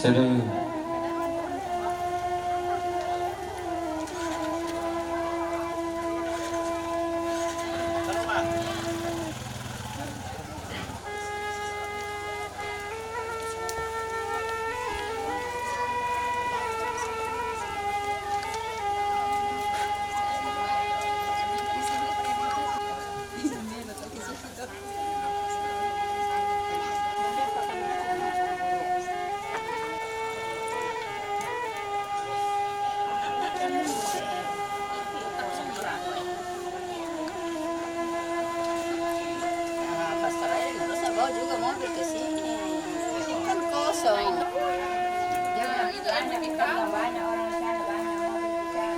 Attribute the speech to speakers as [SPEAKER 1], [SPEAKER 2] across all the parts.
[SPEAKER 1] Seru.
[SPEAKER 2] Juga mau ke sini kan kosong. Jangan itu ada kita banyak orang di sana banyak mobil di sana.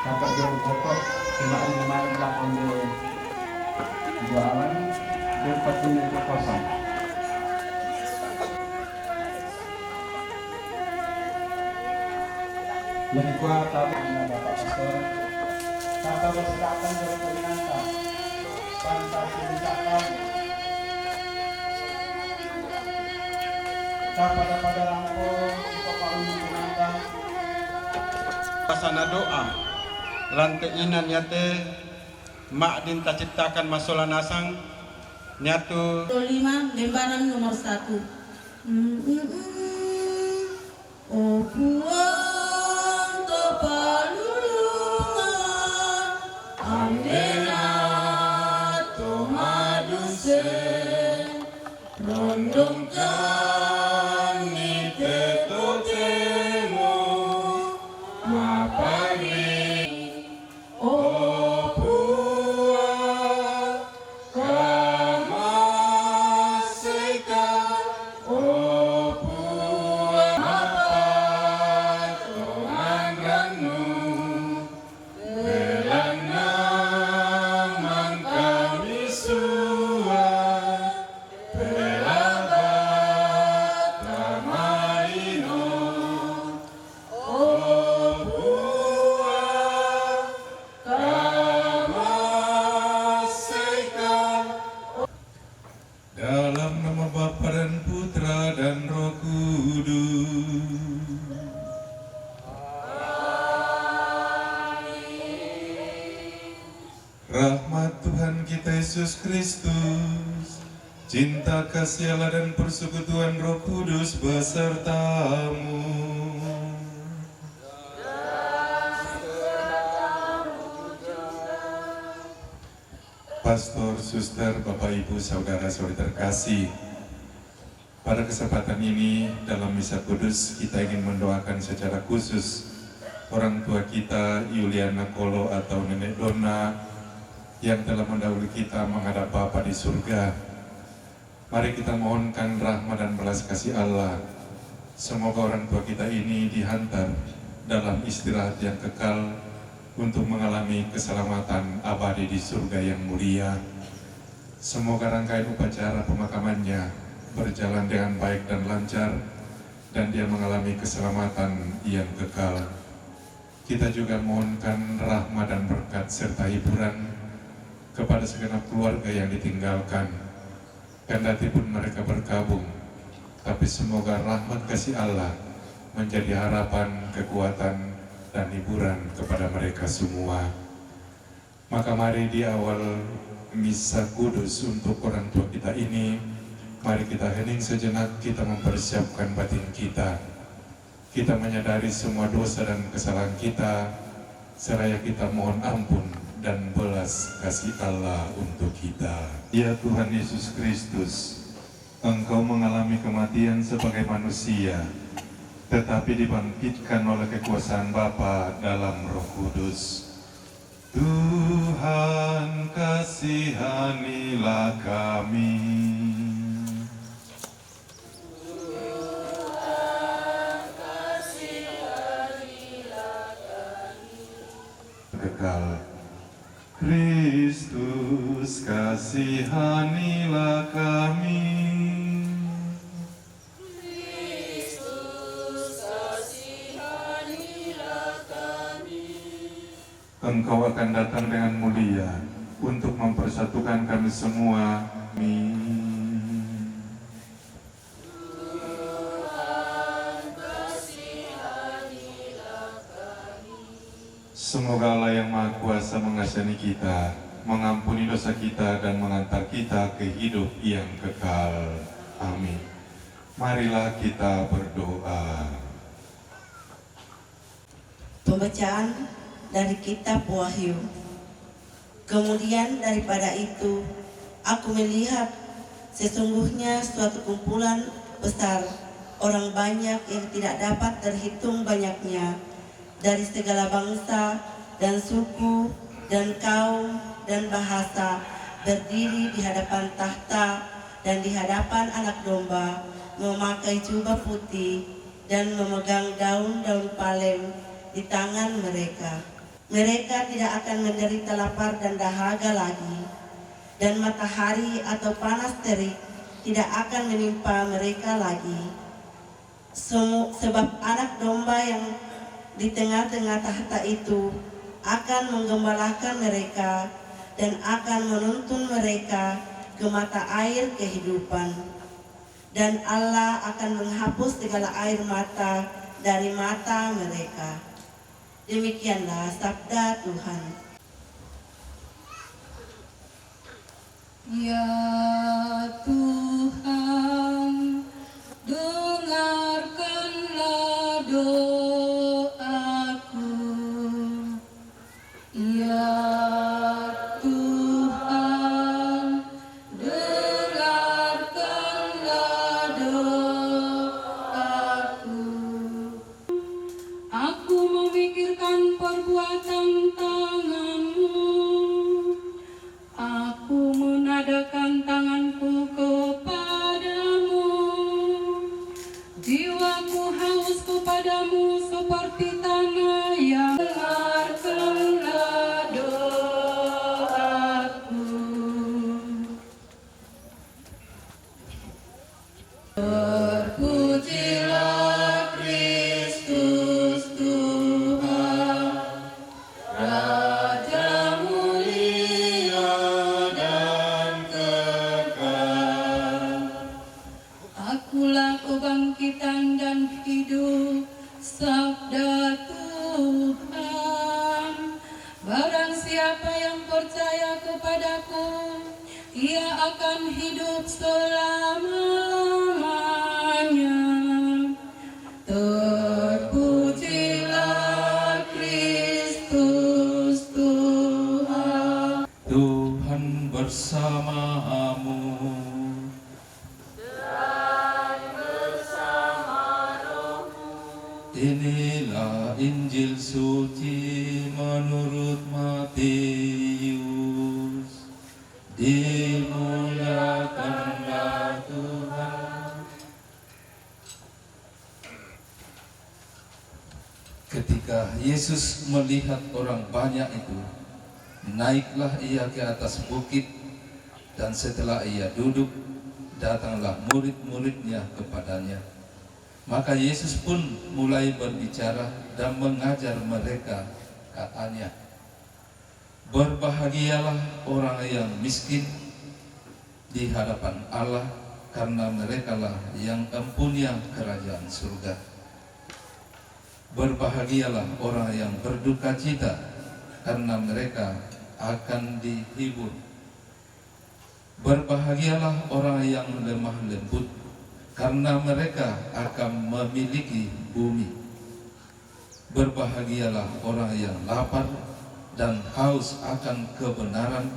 [SPEAKER 3] Dapat jauh pokok lima belakang jualan dapat punya kekuasaan. Yang kuat tahu Bapak Pastor kata bersedekah dari penanta pantas mencatat pada lampu kepaun penanta pasana doa lantai inan nyate mak dinta ciptakan masalah nasang nyatu
[SPEAKER 4] 5 lembaran nomor 1. Oh puang topalulungan andena tomaduse rondongkan ni tetotemu mapani oh puang kamaseka oh puang apa tomanganmu belana mangkami suwa pelabat tamarino oh puang kamaseka dalam nama Bapa dan Putra dan Roh Kudus. Rahmat Tuhan kita Yesus Kristus, cinta kasih Allah dan persekutuan Roh Kudus besertamu. Pastor, suster, Bapak, Ibu, saudara-saudara terkasih, pada kesempatan ini dalam Misa Kudus kita ingin mendoakan secara khusus orang tua kita, Yuliana Kolo atau Nenek Dona, yang telah mendahului kita menghadap Bapa di surga. Mari kita mohonkan rahmat dan belas kasih Allah. Semoga orang tua kita ini dihantar dalam istirahat yang kekal untuk mengalami keselamatan abadi di surga yang mulia. Semoga rangkaian upacara pemakamannya berjalan dengan baik dan lancar, dan dia mengalami keselamatan yang kekal. Kita juga mohonkan rahmat dan berkat serta hiburan kepada segenap keluarga yang ditinggalkan. Kendati pun mereka berkabung, tapi semoga rahmat kasih Allah menjadi harapan, kekuatan, dan hiburan kepada mereka semua. Maka mari di awal Misa Kudus untuk orang tua kita ini, mari kita hening sejenak, kita mempersiapkan batin kita. Kita menyadari semua dosa dan kesalahan kita, seraya kita mohon ampun dan belas kasih Allah untuk kita. Ya Tuhan Yesus Kristus, Engkau mengalami kematian sebagai manusia, tetapi dibangkitkan oleh kekuasaan Bapa dalam Roh Kudus. Tuhan, kasihanilah kami. Tuhan, kasihanilah kami. Kekal. Kristus, kasihanilah kami. Engkau akan datang dengan mulia untuk mempersatukan kami semua. Amin. Tuhan, kasihanilah kami. Semoga Allah yang Maha Kuasa mengasihani kita, mengampuni dosa kita, dan mengantar kita ke hidup yang kekal. Amin. Marilah kita berdoa.
[SPEAKER 1] Pembacaan dari kitab Wahyu. Kemudian daripada itu, aku melihat sesungguhnya suatu kumpulan besar orang banyak yang tidak dapat terhitung banyaknya, dari segala bangsa dan suku dan kaum dan bahasa, berdiri di hadapan tahta dan di hadapan Anak Domba, memakai jubah putih dan memegang daun-daun palem di tangan mereka. Mereka tidak akan menderita lapar dan dahaga lagi, dan matahari atau panas terik tidak akan menimpa mereka lagi. Sebab Anak Domba yang di tengah-tengah tahta itu akan menggembalakan mereka dan akan menuntun mereka ke mata air kehidupan. Dan Allah akan menghapus segala air mata dari mata mereka. Demikianlah sabda Tuhan.
[SPEAKER 2] Ya Tuhan, dengarkanlah doaku. Ya Tuhan, dengarkanlah doaku. Aku memikirkan perbuatan tangan-Mu. Aku menadakan tanganku kepadamu. Jiwaku haus kepadamu seperti tanah yang dengarkanlah doaku. Terpujilah Kristus Tuhan, Raja mulia dan kekal. Akulah kebangkitan dan hidup, sabda Tuhan. Barang siapa yang percaya kepadaku,
[SPEAKER 5] ia akan hidup selama-lamanya. Terpujilah Kristus Tuhan.
[SPEAKER 6] Tuhan bersamamu. Inilah Injil suci menurut Matius. Dimuliakanlah Tuhan. Ketika Yesus melihat orang banyak itu, naiklah ia ke atas bukit, dan setelah ia duduk, datanglah murid-muridnya kepadanya. Maka Yesus pun mulai berbicara dan mengajar mereka, katanya, "Berbahagialah orang yang miskin di hadapan Allah, karena merekalah yang empunya kerajaan surga. Berbahagialah orang yang berduka cita, karena mereka akan dihibur. Berbahagialah orang yang lemah lembut, karena mereka akan memiliki bumi. Berbahagialah orang yang lapar dan haus akan kebenaran,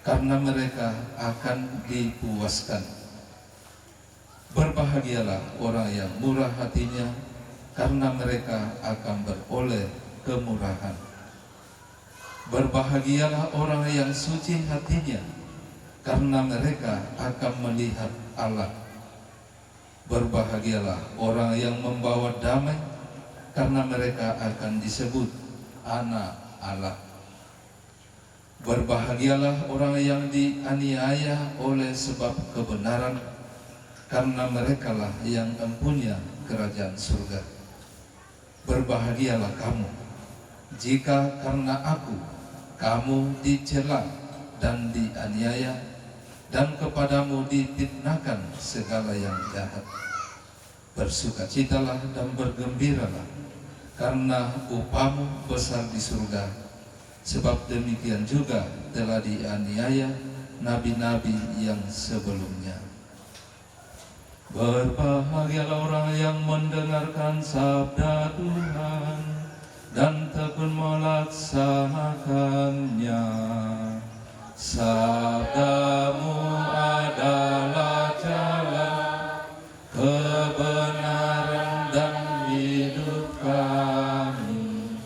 [SPEAKER 6] karena mereka akan dipuaskan. Berbahagialah orang yang murah hatinya, karena mereka akan beroleh kemurahan. Berbahagialah orang yang suci hatinya, karena mereka akan melihat Allah. Berbahagialah orang yang membawa damai, karena mereka akan disebut anak Allah. Berbahagialah orang yang dianiaya oleh sebab kebenaran, karena merekalah yang empunya kerajaan surga. Berbahagialah kamu, jika karena aku kamu dicela dan dianiaya, dan kepadamu difitnahkan segala yang jahat. Bersukacitalah dan bergembiralah, karena upahmu besar di surga. Sebab demikian juga telah dianiaya nabi-nabi yang sebelumnya." Berbahagialah orang yang mendengarkan sabda Tuhan dan tekun melaksanakannya. Sabdamu adalah jalan, kebenaran dan hidup kami.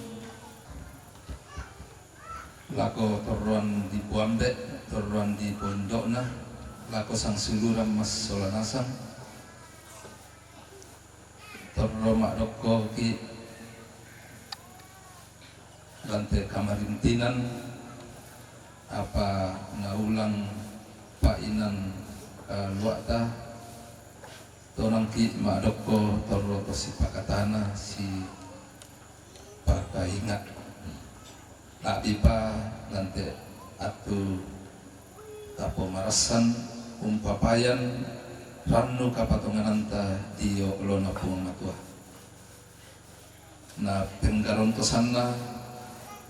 [SPEAKER 6] Lako toruan di Buambek, toruan di Pondokna, lako sang suluram mas solanasang, torro mak doko ki lantai kamarintinan, apa naulang painan luakta tonang ki madoko torro tosi pakatana si parka ingat tak pipa lante atu tapo marasan umpapayan ranu kapatongananta dio lona pung matua na penggaron tosana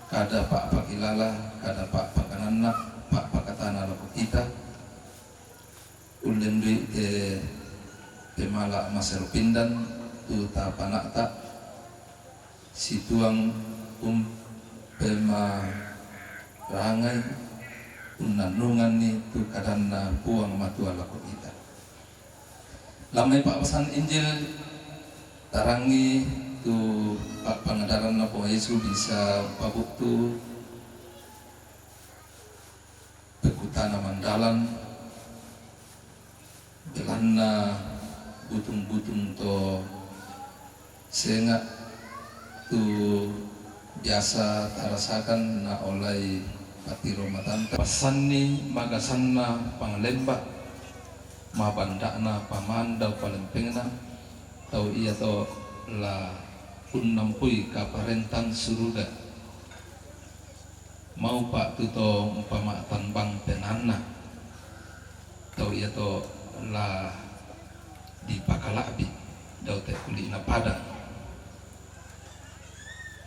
[SPEAKER 6] kada pak pakilala, kada pak pakanana, pak pakatana lako kita ulen dui ke pemala maser pindan tu ta panakta situang pema rangai unanungan ni tu kadana puang matua lako kita. Lamai pak pesan Injil tarangi tu pak pangadaran na po Yesus bisa pabuktu pekutana mandalan belana butung-butung to sengat tu biasa tarasakan na olay patiro matanta pasan ni magasanna panglembak mabandakna pamandaw palempengna tau iya to la unnampui kaparentan suruga mau pak tuto umpama tanbang penanna tau iya to la di pakalabi daw te kulina padang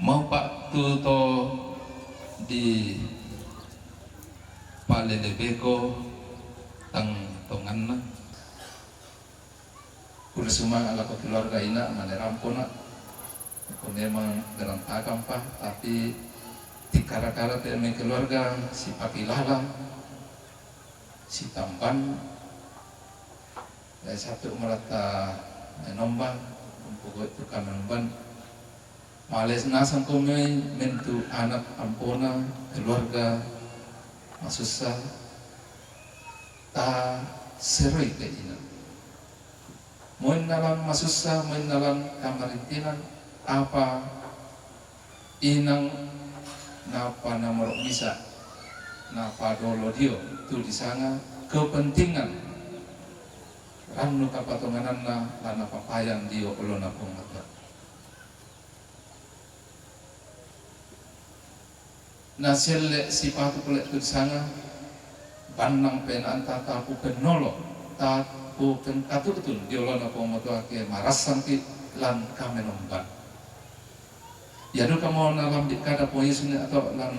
[SPEAKER 6] mau pak tuto di palelebeko tanganna. Kuda semua ala ko keluarga ina mana rampona. Ko memang berantakan pak, tapi di kara-kara te me keluarga si Pakilala, si Tamban, satu merata nombang, pokok itu kan nombang. Males nasang kami mentu anak ampona keluarga masusah ta seroi ke ina. Moin dalam masusah, moin dalam kamarintinan apa inang napa nomor bisa napa dolo dio tu di sana kepentingan ranu kapatongananna lana papayan dio ulona pungata. Nasel sifatu kulit tu sana banang penanta tapu penolo tapu penkatu betul diolona pomoto ke marasan ki lan kamenomban. Ya do kamu nalam dikada poisune atau lan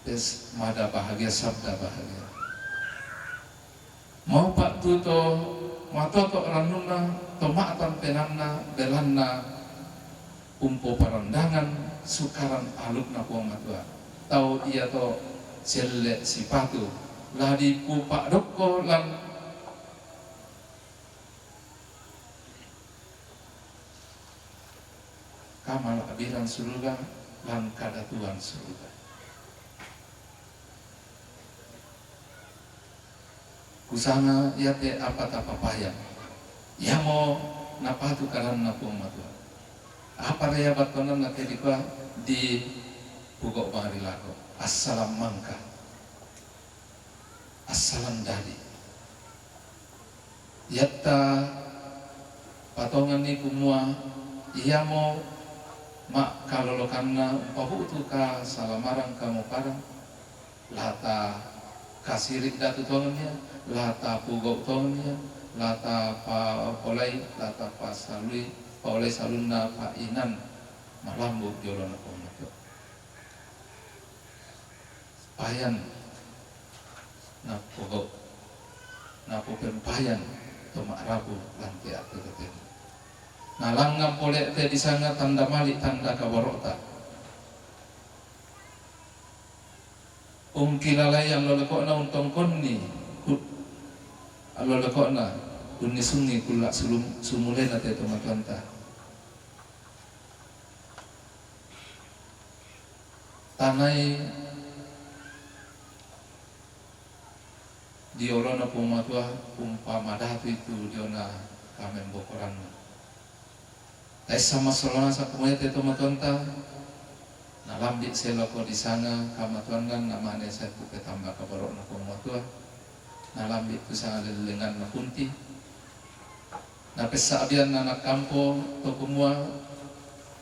[SPEAKER 6] des mada bahagia sabda bahagia. Mau pak tu to mato to ranuna to maatan penanna belanna umpo parandangan sukaran alukna puang matua tau iya to sele sipatu ladi pupak dokko lan kamal abiran surga lan kadatuan surga. Kusanga ya te apa papaya ya mau napatu karan napuang matua apa raya batonan nate dikwa di pugok bahari lako assalam mangka assalam dadi yatta patongan ni kumua iya mau mak kalolokanna pahutu ka salamarang kamu parang lata kasirik datu tongannya lata pugok tongannya lata pa polai lata pa salui oleh salunna Pak Inan malambu jolona komato payan na pogok na pempayan tomak rabu lanti atu keten na langgam polek te di sana tanda malik tanda kabarota ungkilalai yang lolekokna untong konni lolekokna Uni sungi kulak sumulena te tomatanta. Tanai diorona pumatua umpama datu itu diona kamen bokoran. Tais sama solana sakumaya te tomatanta. Nalambik seloko di sana kamatuangan namanya satu ketambah kabarona pumatua. Nalambik tu sangat lengan napunti. Nah pesabian anak kampung to kumua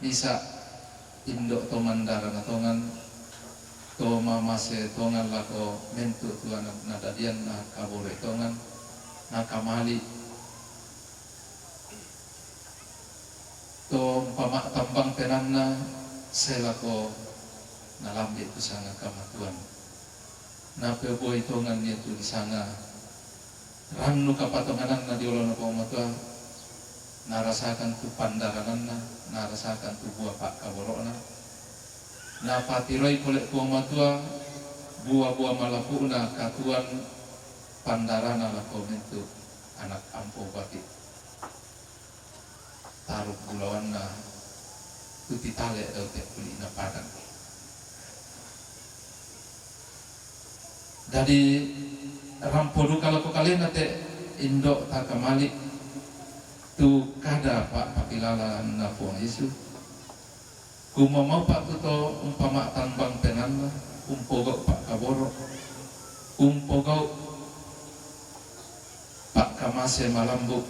[SPEAKER 6] bisa indok to mandara natongan to mamase tongan lako mentu tu anak nadadian na kabore tongan na kamali to pamak tambang penanna selako nalambi tu sanga kamatuan na peboy tongan dia tu di sana rannu kapatonganan na diolona pamatua narasakan tu pandarananna narasakan tu buah pak kaborona na patiroi kolek pamatua buah-buah malapuna katuan pandarana la komentu anak ampo baki taruh gulawanna tu titale dau te kulina padang dari rampodu kalau kalian nate indok takamalik tu kada pak Pakilala napuang Yesus kuma mau pak tuto umpama tambang penanna umpogok pak kaboro umpogok pak kamase malambu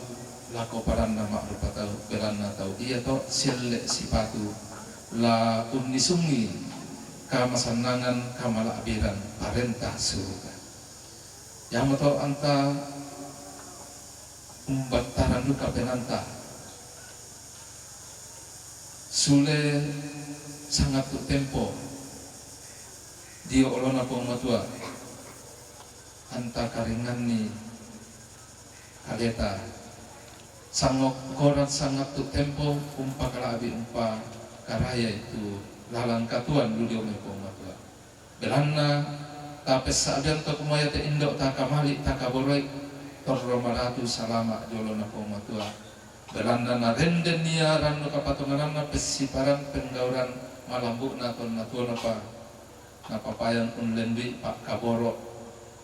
[SPEAKER 6] lako paranna mak rupa tau belanna tau iya to sile sipatu la unisungi kamasanangan kamala abiran parentah surga yang moto anta umbataran luka penanta sule sangat tempo dia olona pematua anta karingan ni kaleta sangok korat sangat tu tempo umpa kalabi umpa karaya itu lalang katuan dulu mepo matua belanda tapes sabian to kumaya te indok ta kamali ta kaboroi torro maratu salama jolo na po matua belanda na renden nia rando kapatonganan na pesiparan penggauran malambuk na ton natua napa napapayan unlendwi pak kaboro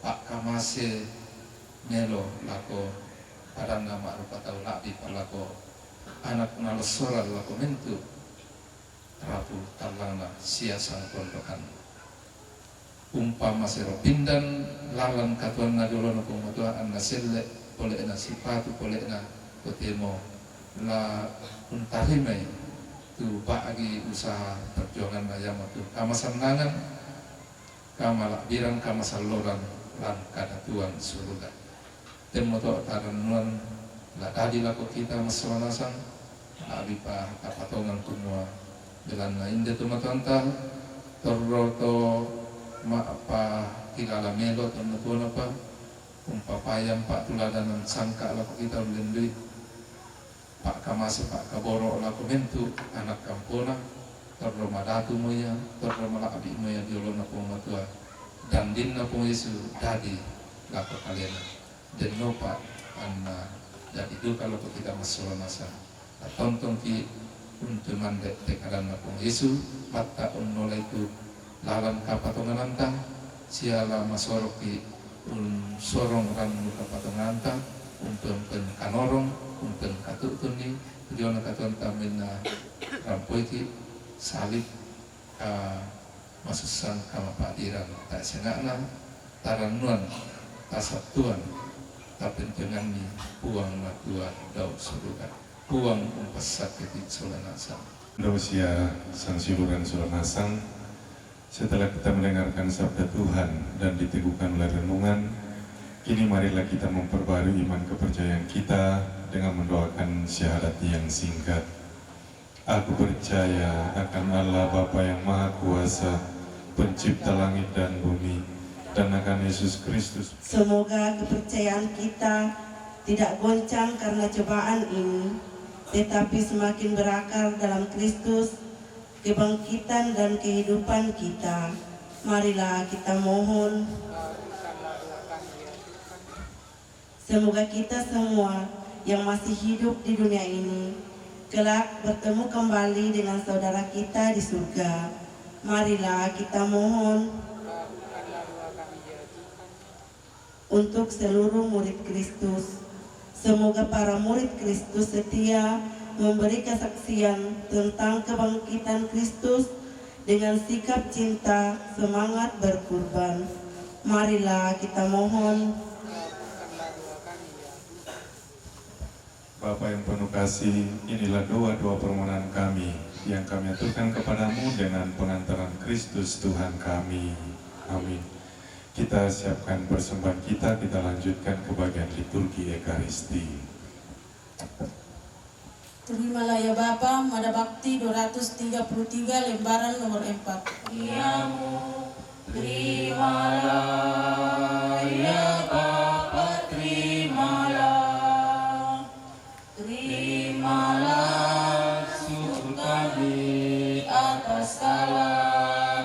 [SPEAKER 6] pak kamase melo lako padang nama rupa tau labi palako anak nalesora lako mentu rabu talana sia sang pondokan umpama sero pindan lalan katuan na jolo na pumatua an nasille boleh na sipatu boleh na kotemo la untarimai tu bagi usaha perjuangan ayam tu kamasanangan kamalak birang kamasaloran lan kadatuan surga temoto taranuan la tadi lako kita masalanasan abi pa kapatongan kumua belan na inde tu matanta torroto ma apa kilala melo temutuan apa umpapayam pak tuladanan sangka lako kita ulendui pak kamase pak kaboro lako mentu anak kampona torro madatu moya torro malak abi moya diolona pumatua dan dinna pun Yesu tadi lako kalian dan nopa anna jadi itu kalau kita masuk masa tonton ki untuk mandek tekadan pun Yesu mata unnolai itu lalan kapatongan antang siala masoroki sorong kan kapatongan antang untuk kanorong untuk katutuni diona katon tamina rampoiki salib masusan kama padiran tak senakna taranuan tasatuan tapi dengan ni puang matua daud surga puang umpasat ketik solanasang
[SPEAKER 4] Dosia sang siluran solanasang. Setelah kita mendengarkan sabda Tuhan dan diteguhkan oleh renungan, kini marilah kita memperbarui iman kepercayaan kita dengan mendoakan syahadat yang singkat. Aku percaya akan Allah Bapa yang Maha Kuasa, pencipta langit dan bumi, dan akan Yesus Kristus.
[SPEAKER 1] Semoga kepercayaan kita tidak goncang karena cobaan ini, tetapi semakin berakar dalam Kristus, kebangkitan dan kehidupan kita. Marilah kita mohon. Semoga kita semua yang masih hidup di dunia ini kelak bertemu kembali dengan saudara kita di surga. Marilah kita mohon. Untuk seluruh murid Kristus, semoga para murid Kristus setia memberi kesaksian tentang kebangkitan Kristus dengan sikap cinta, semangat berkorban. Marilah kita mohon.
[SPEAKER 4] Bapa yang penuh kasih, inilah doa-doa permohonan kami yang kami aturkan kepadamu dengan pengantaran Kristus Tuhan kami. Amin. Kita siapkan persembahan kita lanjutkan ke bagian liturgi Ekaristi.
[SPEAKER 5] Terimalah ya Bapa, Mada Bakti 233 lembaran nomor 4. Diamu, terimalah ya Bapa, terimalah. Terimalah syukur kami atas segala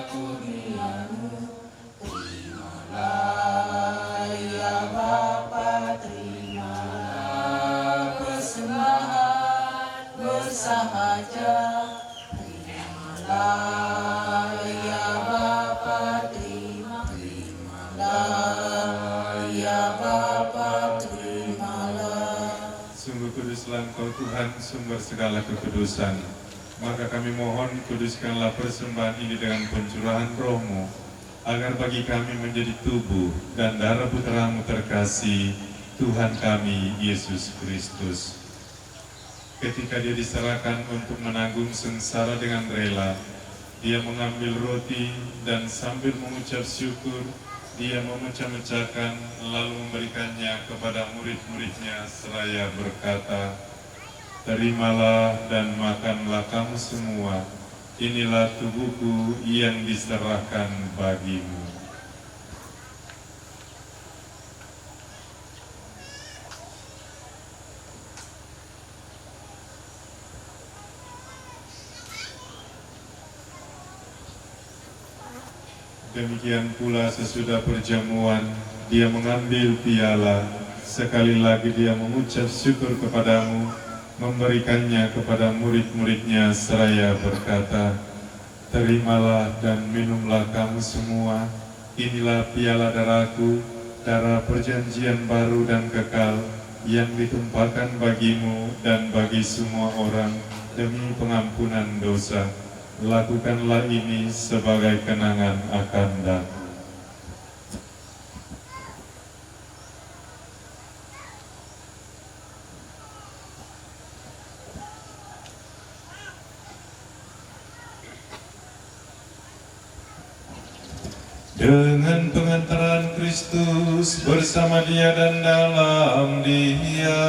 [SPEAKER 5] kurniamu. Terimalah ya Bapa, terimalah persembahan bersahaja. Terimalah ya Bapa, terimalah ya Bapa, terimalah.
[SPEAKER 4] Sungguh kuduslah Engkau Tuhan, sumber segala kekudusan. Maka kami mohon, kuduskanlah persembahan ini dengan pencurahan Roh-Mu, agar bagi kami menjadi tubuh dan darah putra-Mu terkasih, Tuhan kami Yesus Kristus. Ketika dia diserahkan untuk menanggung sengsara dengan rela, dia mengambil roti dan sambil mengucap syukur, dia memecah-mecahkan lalu memberikannya kepada murid-muridnya seraya berkata, "Terimalah dan makanlah kamu semua, inilah tubuhku yang diserahkan bagimu." Demikian pula sesudah perjamuan, dia mengambil piala. Sekali lagi dia mengucap syukur kepadamu, memberikannya kepada murid-muridnya seraya berkata, "Terimalah dan minumlah kamu semua, inilah piala darahku, darah perjanjian baru dan kekal, yang ditumpahkan bagimu dan bagi semua orang demi pengampunan dosa. Lakukanlah ini sebagai kenangan akan aku." Dengan pengantaran Kristus bersama Dia dan dalam Dia,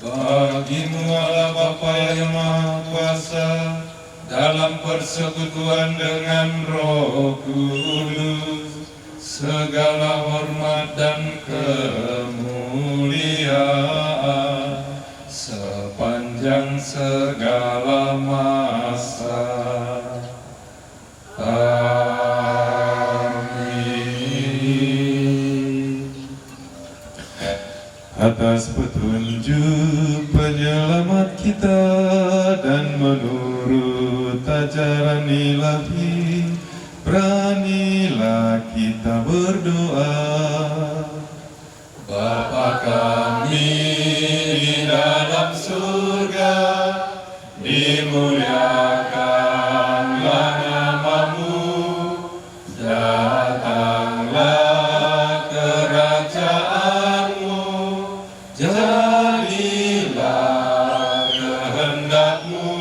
[SPEAKER 4] bagimu Allah Bapa yang Maha Kuasa, dalam persekutuan dengan Roh Kudus, segala hormat dan kemuliaan sepanjang segala masa. Atas petunjuk penyelamat kita dan menurut ajaran ilahi, beranilah kita berdoa. Bapa kami di dalam surga, dimuliakanlah namamu, datanglah kerajaanmu, jadilah kehendakmu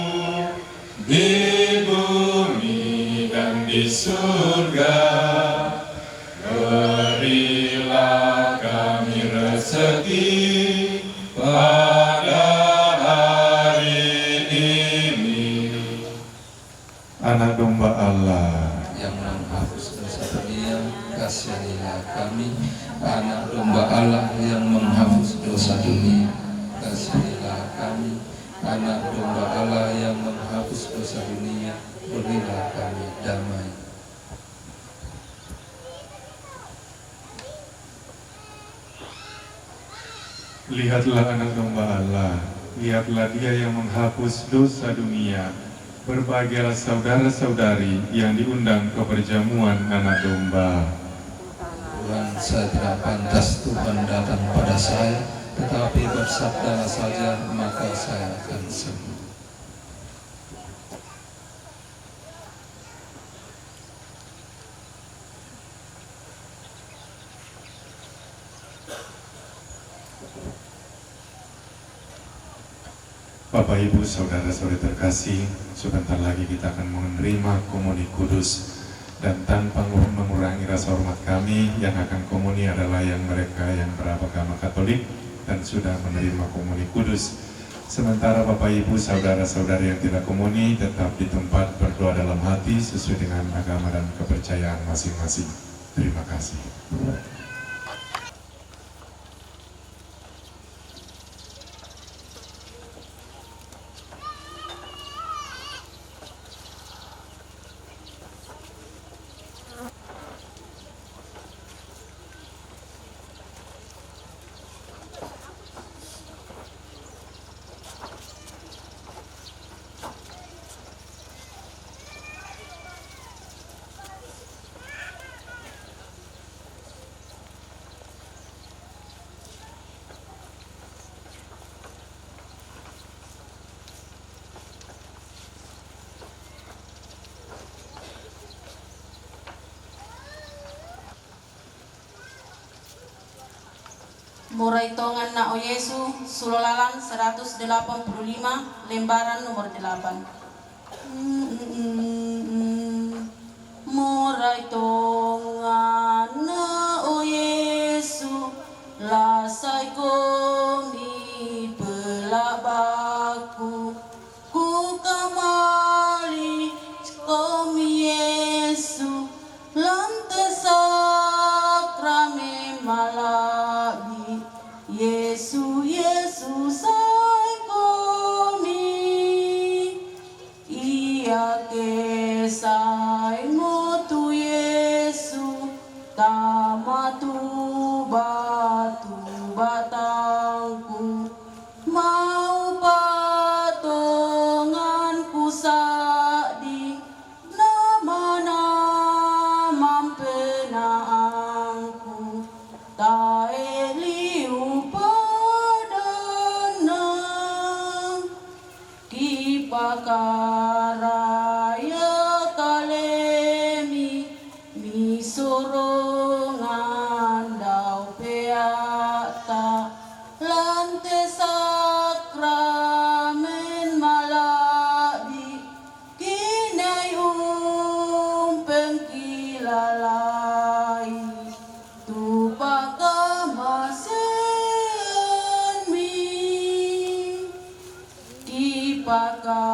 [SPEAKER 4] di bumi dan di surga. Berilah kami rezeki pada hari ini. Anak domba Allah
[SPEAKER 6] yang menghapus dosa dunia, kasihanilah kami. Anak domba Allah yang menghapus dosa dunia, kasihanilah kami. Anak domba Allah yang menghapus dosa dunia, berilah kami damai.
[SPEAKER 4] Lihatlah anak domba Allah, lihatlah Dia yang menghapus dosa dunia. Berbahagialah saudara-saudari yang diundang ke perjamuan anak domba.
[SPEAKER 6] Tuhan, saya tidak pantas Tuhan datang pada saya, tetapi bersabdalah saja maka saya akan sembuh.
[SPEAKER 4] Bapak, Ibu, saudara-saudari terkasih, sebentar lagi kita akan menerima komuni kudus. Dan tanpa mengurangi rasa hormat kami, yang akan komuni adalah yang mereka yang beragama Katolik dan sudah menerima komuni kudus. Sementara Bapak, Ibu, saudara-saudari yang tidak komuni tetap di tempat berdoa dalam hati sesuai dengan agama dan kepercayaan masing-masing. Terima kasih.
[SPEAKER 5] Murai tongan na o Yesu, Sulolalan 185, lembaran nomor 8. Murai tongan na o Yesu, lasai komi pelabaku, ku kamali komi Yesu, lantas sakrame malabi. Yesu, Yesu sai komi, ia ke sai motu Yesu. lalai tu pakamasen mi di pakaraya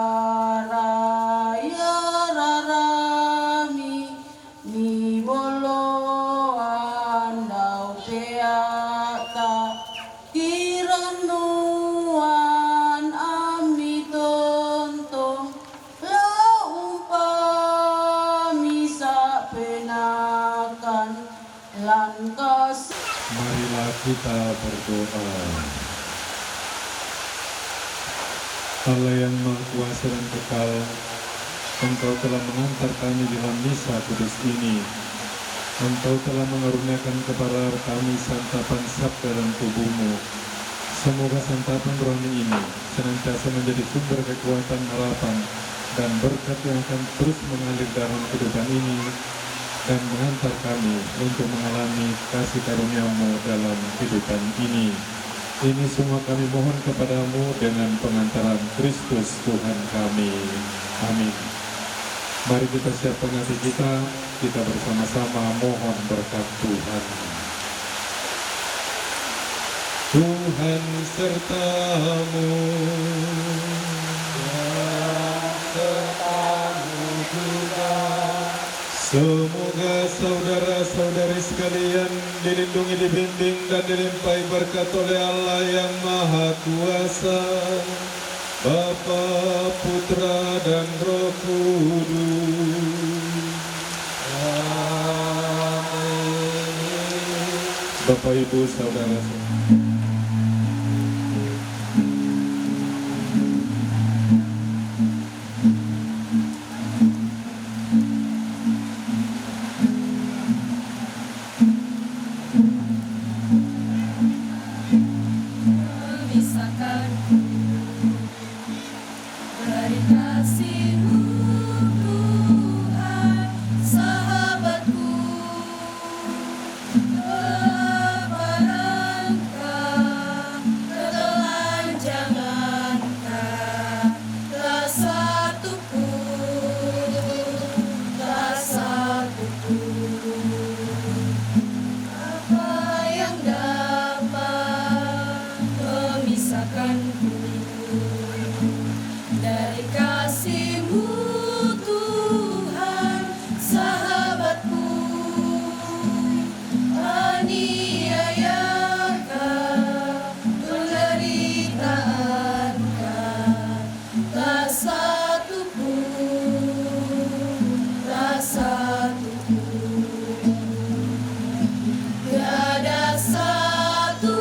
[SPEAKER 5] rarami mi bolo andau peata kiranuan ami tontong laumpami sa penakan lankas.
[SPEAKER 4] Marilah kita berdoa. Allah yang Maha Kuasa dan Kekal, Engkau telah mengantar kami dalam misa kudus ini. Engkau telah mengaruniakan kepada kami santapan sabda dan tubuh-Mu. Semoga santapan rohani ini senantiasa menjadi sumber kekuatan, harapan, dan berkat yang akan terus mengalir dalam kehidupan ini dan mengantar kami untuk mengalami kasih karunia-Mu dalam kehidupan ini. Ini semua kami mohon kepadamu dengan pengantaran Kristus Tuhan kami. Amin. Mari kita siapkan hati kita bersama-sama mohon berkat Tuhan. Tuhan sertamu, semoga saudara-saudari sekalian dilindungi, dibimbing, dan dilimpahi berkat oleh Allah yang Maha Kuasa, Bapa, Putra, dan Roh Kudus. Amin. Bapak, Ibu, Saudara,
[SPEAKER 5] Dari kasih-Mu Tuhan, sahabatku, kebarangkah, ketelanjangankah, tak satu pun, apa yang dapat memisahkanku dari kasih-Mu Tuhan, sahabatku. Aniayakah, penderitaankah, tak satu pun, tak satu pun. Tiada satu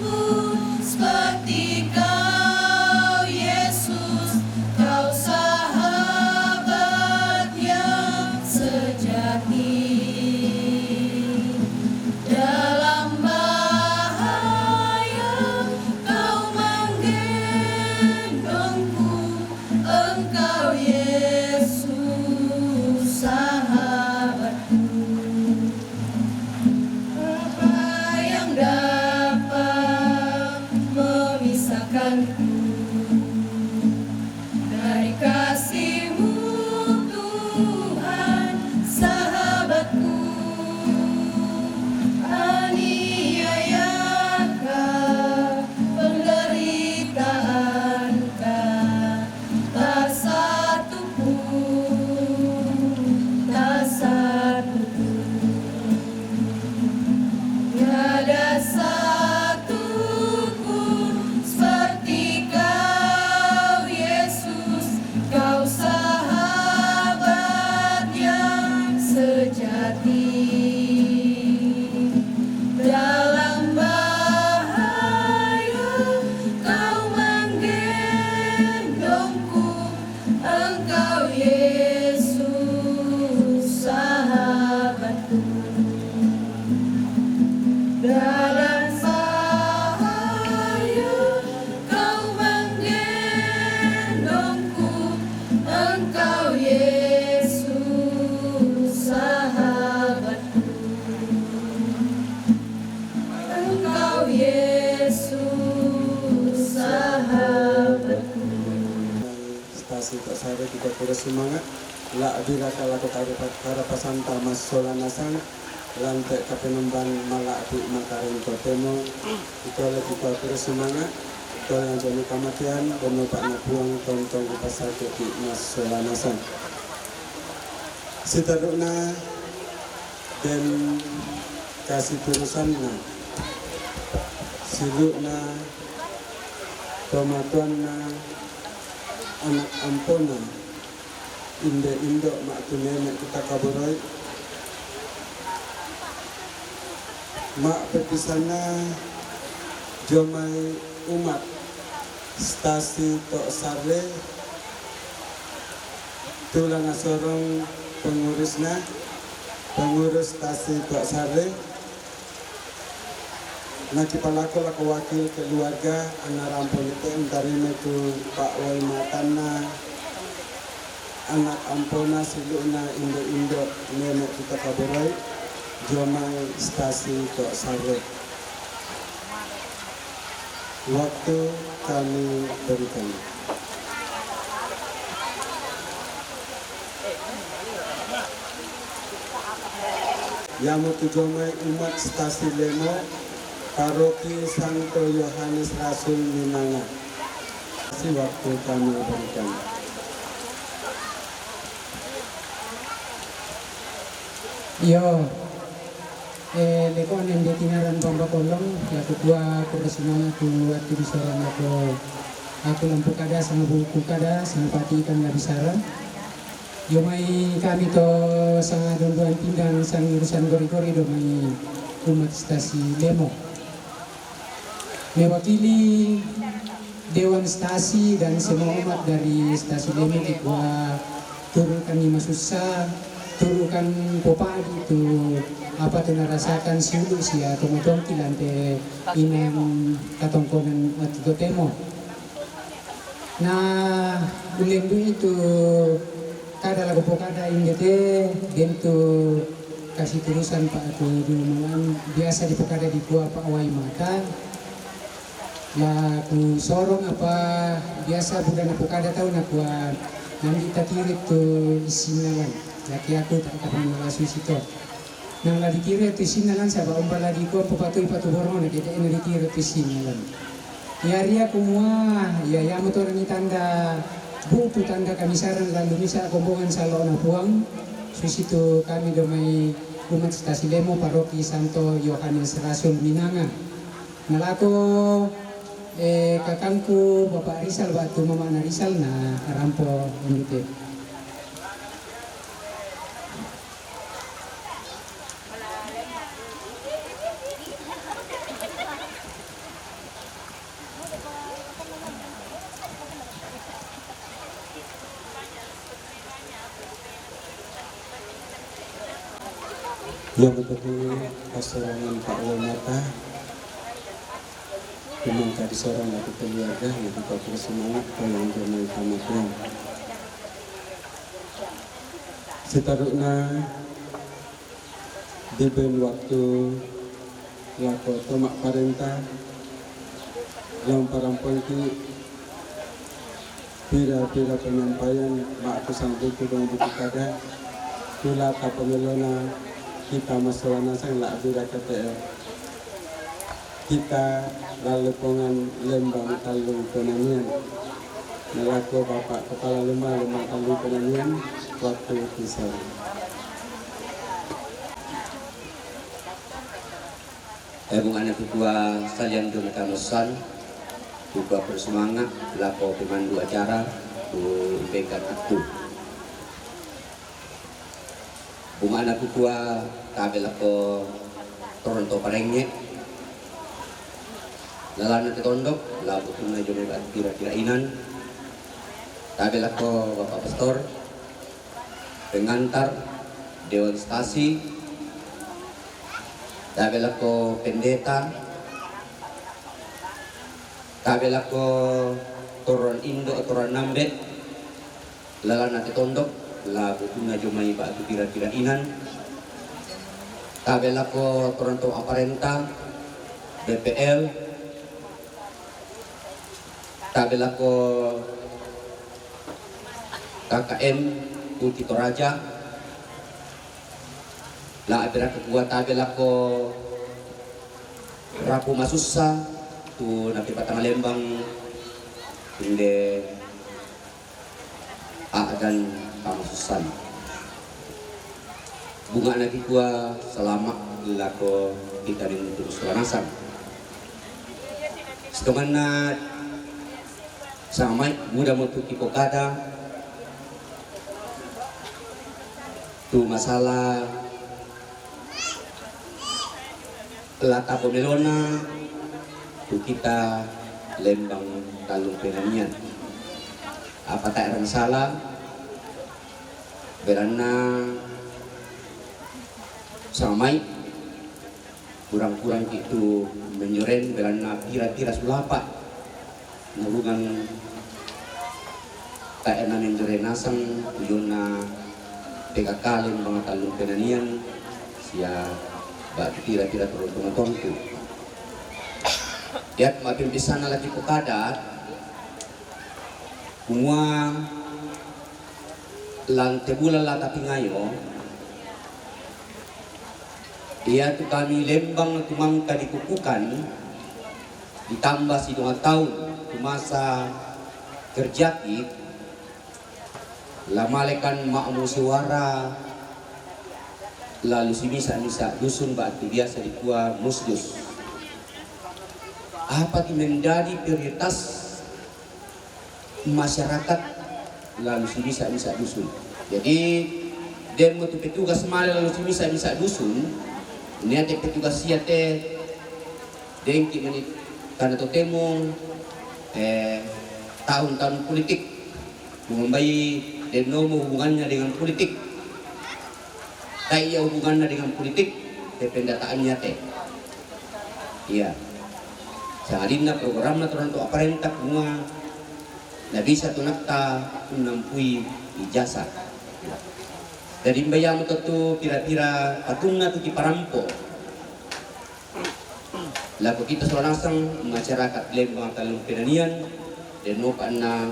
[SPEAKER 5] pun seperti Kau, Yesus. Kau sahabat yang sejati. Dalam bahaya Kau menggendongku. Engkau, Yesus, sahabatku. Apa yang dapat memisahkanku dari kasih-Mu Tuhan, sahabatku? Aniayakah, penderitaankah, tak satu pun, tak satu pun. Tiada satu pun seperti Kau, Yesus. Kau sahabat yang sejati. Dalam bahaya Kau menggendongku. Engkau, Yesus, sahabatku. Dalam bahaya Kau menggendongku. Engkau, Yesus, sahabatku. Engkau, Yesus, sahabatku.
[SPEAKER 7] Stasi Pak Sare juga terus semangat la abira kala ko karapasan tamas solanasan lantai kapenumban malak di makarin temo itu lagi kau semangat kau yang jadi kematian dan lupa nabuang tontong di pasar di mas solanasan sitaruna dan kasih turusan na siluk na pematuan na anak ampona indok mak tu nenek kita kaburai mak pepisana jomai umat stasi tok sarle tulang sorong pengurus stasi tok sarle Naki palako lako wakil keluarga anak rampon itu antaranya itu Pak Wai Matana anak ampona siluna indo nenek kita kaburai jomai stasi tok sare waktu kami berikan Yamutu jomai umat stasi Lemo Paroki Santo Yohanes Rasul Minanga. Kasih waktu kami berikan.
[SPEAKER 8] Yo, lekon yang ditinaran pambakolong, laku dua kurasunan aku ati bisaran aku lampu kada sama buku kada sama pati ikan labisara. Yo mai kami to sangat dondoan pinggang sang urusan gori-gori do mai umat stasi Lemo. Mewakili Dewan Stasi dan semua umat dari stasi Lemo ikwa turunkan lima susah, turunkan popadi itu apa tu rasakan siulu sia tomotongki lante inang katongkonan atau temo. Nah ulendu itu kada lagu pokada indete gentu kasih tulisan Pak tu di malam biasa di pokada di gua Pak Wai Mata. Ya ku sorong apa biasa bukan aku kada tahu nak buat nanti kita kirim tu isinalan laki aku tak akan melasu situ nang lagi kirim tu isinalan sabah umpal lagi ku patu hormon kita ini kirim tu isinalan ya ria kumua ya yang motor ni tanda buku tanda kami saran lalu bisa kombongan salon buang susitu kami domai umat stasi Lemo Paroki Santo Yohanes Rasul Minanga nalako kakangku Bapak Rizal batu Mama Ana Rizal na rampo indite.
[SPEAKER 7] Yang betul pasorangan Pak Wonata Dimangka disorong lagi keluarga yang kita bersemangat kalau yang kematian. Setarukna diben waktu lako tomak parenta yang parampoi pira-pira penyampaian mak kesangkut dengan buku kada kula kapemelona kita masalahna sang lak bira KTL kita lalu pengan lembang talung penanian melaku Bapak Kepala Lembang talung penanian waktu pisau
[SPEAKER 9] Bunga ketua sekalian Jonathan San juga bersemangat laku pemandu acara UPK itu bunga ketua kabel laku Toronto Parengnya lalana ketondok labu tunai jone kira-kira inan tabel ako Bapak Pastor pengantar Dewan Stasi tabel ako pendeta tabel ako Toron Indo Toron Nambet lalana ketondok labu tunai jomai batu kira-kira inan tabel ako Toronto Aparenta BPL tabel ako KKM Uti Toraja la abira kekuat abela ko Rapu Masussa tu napi Patang Lembang inde dan Pamasusan bunga nabi kuah selama lako kita rin terus ranasan sekamana samai muda motu kipokada tu masalah lata pomelona tu kita Lembang Talung Penanian apa tak ada salah berana samai kurang-kurang itu menyuren berana kira-kira sulapa nurungan tak enak menyuren asang tuyuna PKK Lembang Talung Penanian sia bak kira-kira turun tu dia makin di sana lagi pokada semua lantai bulan lah tapi ngayo dia tu kami Lembang tu mangka dikukukan ditambah si 2 tahun tu masa kerjaki lamalekan makmu suara lalu si misa dusun batu biasa dikua musdus apa yang menjadi prioritas masyarakat lalu si misa dusun jadi dia mau petugas malah lalu si misa dusun ini ada petugas siate dengki menit karena tu temu tahun-tahun politik membayi dan hubungannya dengan politik kaya hubungannya dengan politik pendataannya teh iya seharinya programnya turun untuk aparentak bunga nah bisa tu nakta menampui ijazah dari bayam tu kira-kira patungna tu kiparampo laku kita soranasang masyarakat Lembang Talung Penanian dan nopana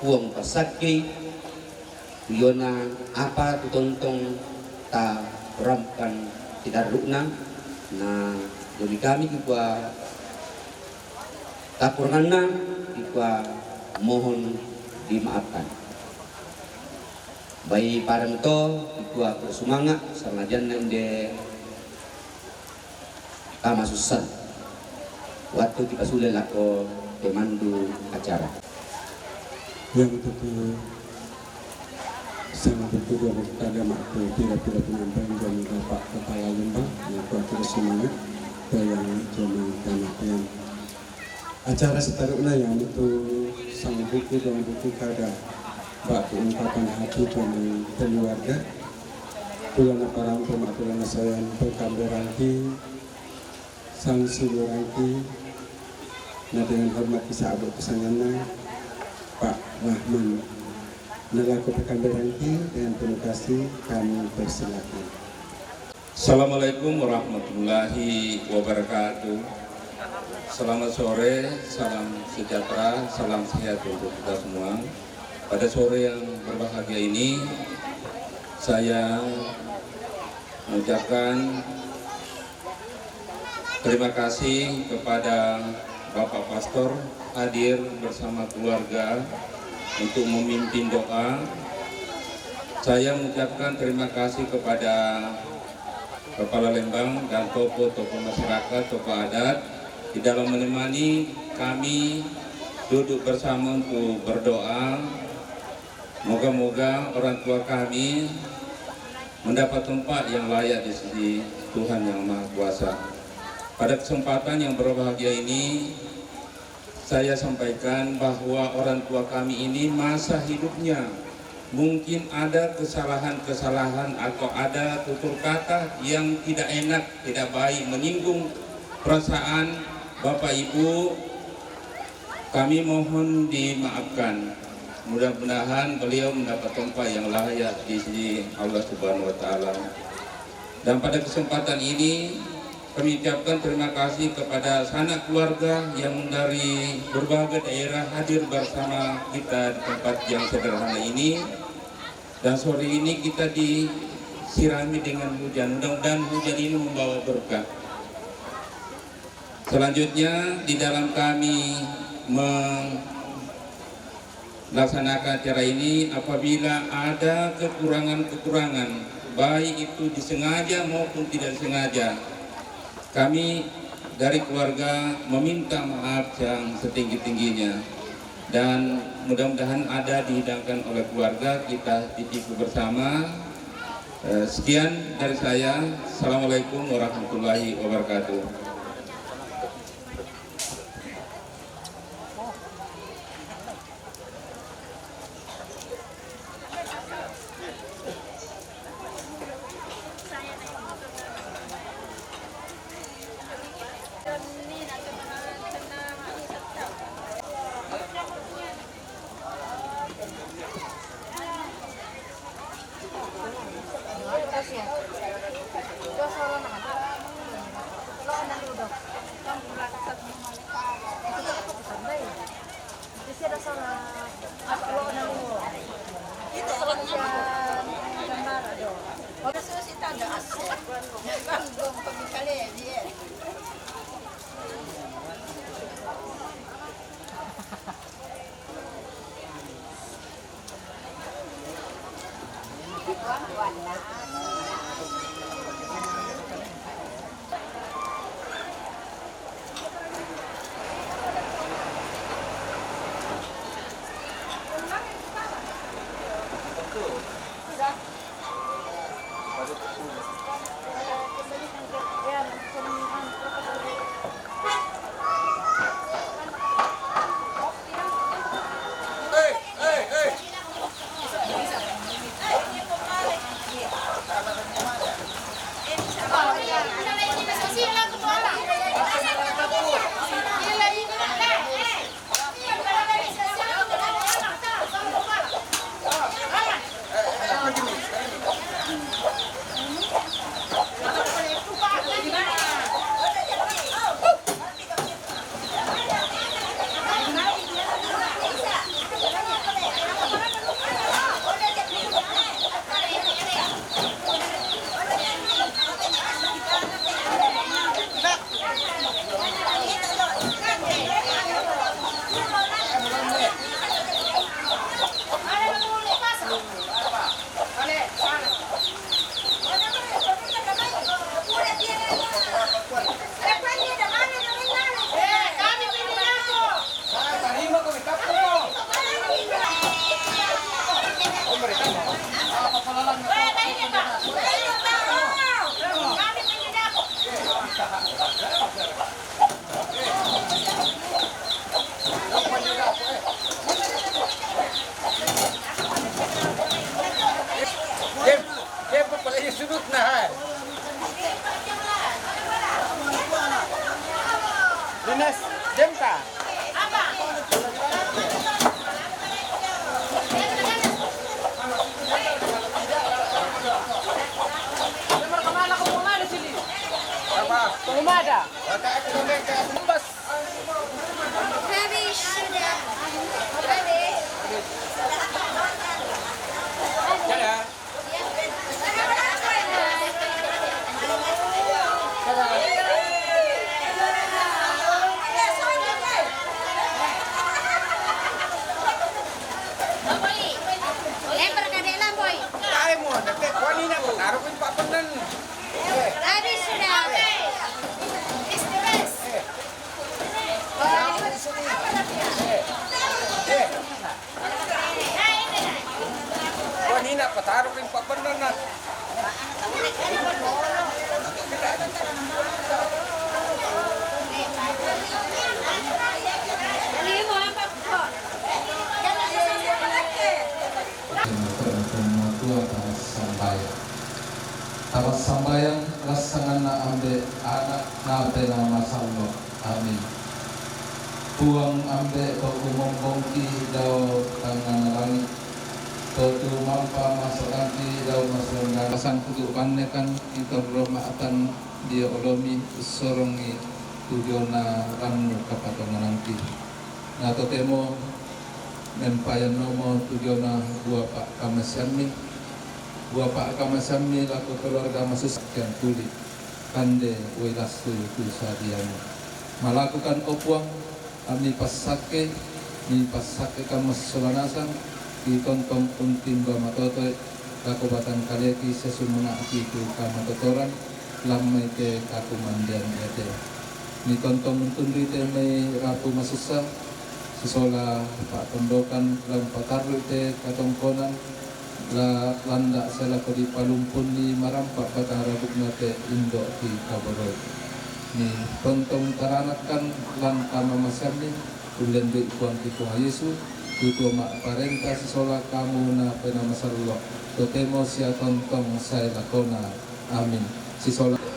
[SPEAKER 9] uang pasaki yona apa tu tontong ta ramkan tidak rukna nah jadi kami juga tak kurangna juga mohon dimaafkan bayi parang to juga bersemangat sama jangan de kamasusan waktu kita sudah lako pemandu acara
[SPEAKER 7] yang itu sangat bertujuan kepada makhluk pira-pira penyampaian dan Bapak Kepala Lembang yang kuat semangat yang jomong dan acara seterusnya yang itu sang buku dan buku kada bak ungkapan hati dan keluarga tulana parang tulana sayan pekamberangki sang silurangki nah dengan hormat kisah abad kesangannya Pak Rahman nelaku pekamberangki dengan penuh kasih kami persilakan.
[SPEAKER 6] Assalamualaikum warahmatullahi wabarakatuh. Selamat sore, salam sejahtera, salam sehat untuk kita semua. Pada sore yang berbahagia ini, saya mengucapkan terima kasih kepada Bapak Pastor hadir bersama keluarga untuk memimpin doa. Saya mengucapkan terima kasih kepada Kepala Lembang dan tokoh-tokoh masyarakat, tokoh adat di dalam menemani kami duduk bersama untuk berdoa. Moga-moga orang tua kami mendapat tempat yang layak di sisi Tuhan Yang Maha Kuasa. Pada kesempatan yang berbahagia ini, saya sampaikan bahwa orang tua kami ini masa hidupnya mungkin ada kesalahan-kesalahan atau ada tutur kata yang tidak enak, tidak baik, menyinggung perasaan Bapak Ibu. Kami mohon dimaafkan. Mudah-mudahan beliau mendapat tempat yang layak di sisi Allah Subhanahu wa Ta'ala. Dan pada kesempatan ini kami ucapkan terima kasih kepada sanak keluarga yang dari berbagai daerah hadir bersama kita di tempat yang sederhana ini.
[SPEAKER 10] Dan sore ini kita disirami dengan hujan. Mudah-mudahan hujan ini membawa berkah. Selanjutnya di dalam kami melaksanakan acara ini, apabila ada kekurangan-kekurangan, baik itu disengaja maupun tidak disengaja, kami dari keluarga meminta maaf yang setinggi-tingginya, dan mudah-mudahan ada dihidangkan oleh keluarga kita titipu bersama. Sekian dari saya. Assalamualaikum warahmatullahi wabarakatuh.
[SPEAKER 6] Awas sambayang lasangan na ambe anak nabe na masallo. Amin. Tuang ambe to umombongki daw tangan langit. To tumampa masakanti daw masulungan. Pasan kudu panekan kita romaatan dia olomi sorongi tujuana ranu kapatongan nanti. Nato temo mempayan nomo tujuana dua pak kamasyami. Buah pak kamasami laku keluarga masus yang tuli kande wilastu tu sadian melakukan opuang kami pasake kamas solanasan ditontong untim bamatoto kakobatan kaliaki sesumuna itu kamatotoran lamai te kakumandian ete ni tontong untundi te may rapu masusa sisola pak tondokan lam pataru te katongkonan la landa sela ko di palumpun ni marampak batang rabuk nate indo di kabaroi ni tontong taranakan lan kama masarni ulen di kuang ti Tuhan Yesus tutu mak parenta sisola kamu na pena masarlo totemo sia tontong saya lakona amin sisola